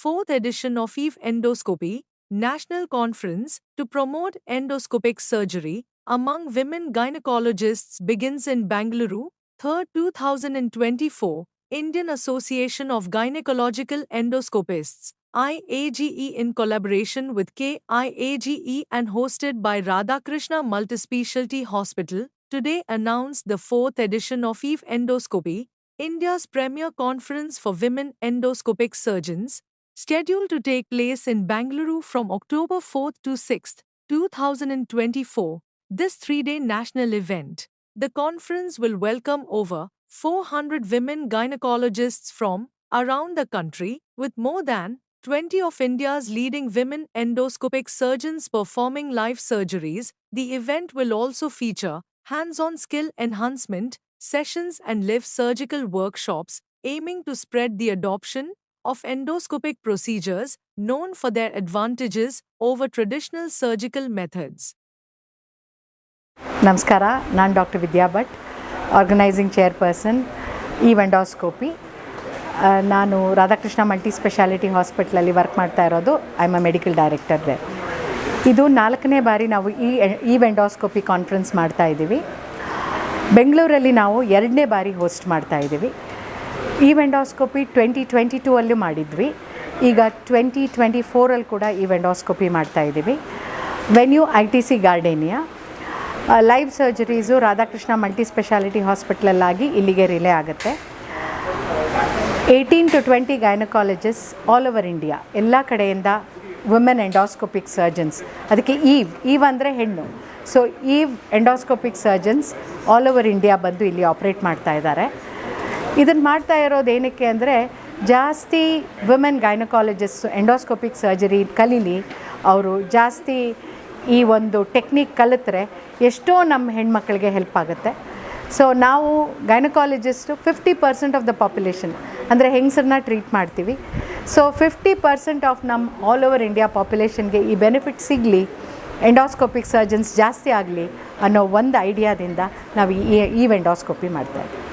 fourth edition of EVE Endoscopy National Conference to promote endoscopic surgery among women gynecologists begins in Bangalore, 3rd 2024. Indian Association of Gynecological Endoscopists IAGE in collaboration with KIAGE and hosted by Radhakrishna Multispecialty Hospital, today announced the fourth edition of EVE Endoscopy, India's premier conference for women endoscopic surgeons, scheduled to take place in Bangalore from October 4th to 6th, 2024. This three-day national event, the conference will welcome over 400 women gynecologists from around the country, with more than 20 of India's leading women endoscopic surgeons performing live surgeries. The event will also feature hands-on skill enhancement sessions and live surgical workshops aiming to spread the adoption of endoscopic procedures known for their advantages over traditional surgical methods. Namaskara, ನಾನು doctor Vidya Bhat, organising chairperson EVE endoscopy. ನಾನು Radhakrishna multi speciality ಹಾಸ್ಪಿಟ್ಲಲ್ಲಿ work ಮಾಡ್ತಾ ಇರೋದು. I am a medical director ದೇ. ಇದು 4ನೇ ಬಾರಿ ನಾವು EVE ಎಂಡೋಸ್ಕೋಪಿ ಕಾನ್ಫರೆನ್ಸ್ ಮಾಡ್ತಾ ಇದ್ದೀವಿ. ಬೆಂಗಳೂರಲ್ಲಿ ನಾವು 2ನೇ ಬಾರಿ ಹೋಸ್ಟ್ ಮಾಡ್ತಾ ಇದ್ದೀವಿ. EVE ಎಂಡೋಸ್ಕೋಪಿ 2022 ಮಾಡಿದ್ವಿ. ಈಗ 2024 ಕೂಡ EVE ಎಂಡೋಸ್ಕೋಪಿ ಮಾಡ್ತಾ ಇದ್ದೀವಿ. Venue ITC Gardenia. Live surgeries Radhakrishna multi speciality ಹಾಸ್ಪಿಟ್ಲಲ್ಲಾಗಿ ಇಲ್ಲಿಗೆ ರಿಲೇ ಆಗುತ್ತೆ. 18 to 20 gynaecologist all over India, ಎಲ್ಲ ಕಡೆಯಿಂದ ವುಮೆನ್ ಎಂಡೋಸ್ಕೋಪಿಕ್ ಸರ್ಜನ್ಸ್, ಅದಕ್ಕೆ ಈವ್ ಅಂದರೆ ಹೆಣ್ಣು. So EVE endoscopic surgeons all over India ಬಂದು ಇಲ್ಲಿ ಆಪ್ರೇಟ್ ಮಾಡ್ತಾ ಇದ್ದಾರೆ. ಇದನ್ನು ಮಾಡ್ತಾ ಇರೋದು ಏನಕ್ಕೆ ಅಂದರೆ, ಜಾಸ್ತಿ ವುಮೆನ್ ಗೈನಕಾಲಜಿಸ್ಟ್ ಎಂಡೋಸ್ಕೋಪಿಕ್ ಸರ್ಜರಿ ಕಲೀಲಿ, ಅವರು ಜಾಸ್ತಿ ಈ ಒಂದು ಟೆಕ್ನಿಕ್ ಕಲಿತ್ರೆ ಎಷ್ಟೋ ನಮ್ಮ ಹೆಣ್ಮಕ್ಳಿಗೆ ಹೆಲ್ಪ್ ಆಗುತ್ತೆ. ಸೊ ನಾವು ಗೈನಕಾಲಜಿಸ್ಟು 50% ಆಫ್ ದ ಪಾಪ್ಯುಲೇಷನ್ ಅಂದರೆ ಹೆಂಗಸರನ್ನ ಟ್ರೀಟ್ ಮಾಡ್ತೀವಿ. ಸೊ 50% ಆಫ್ ನಮ್ಮ ಆಲ್ ಓವರ್ ಇಂಡಿಯಾ ಪಾಪ್ಯುಲೇಷನ್ಗೆ ಈ ಬೆನಿಫಿಟ್ ಸಿಗಲಿ, ಎಂಡೋಸ್ಕೋಪಿಕ್ ಸರ್ಜನ್ಸ್ ಜಾಸ್ತಿ ಆಗಲಿ ಅನ್ನೋ ಒಂದು ಐಡಿಯಾದಿಂದ ನಾವು EVE ಎಂಡೋಸ್ಕೋಪಿ ಮಾಡ್ತಾಯಿದ್ದೀವಿ.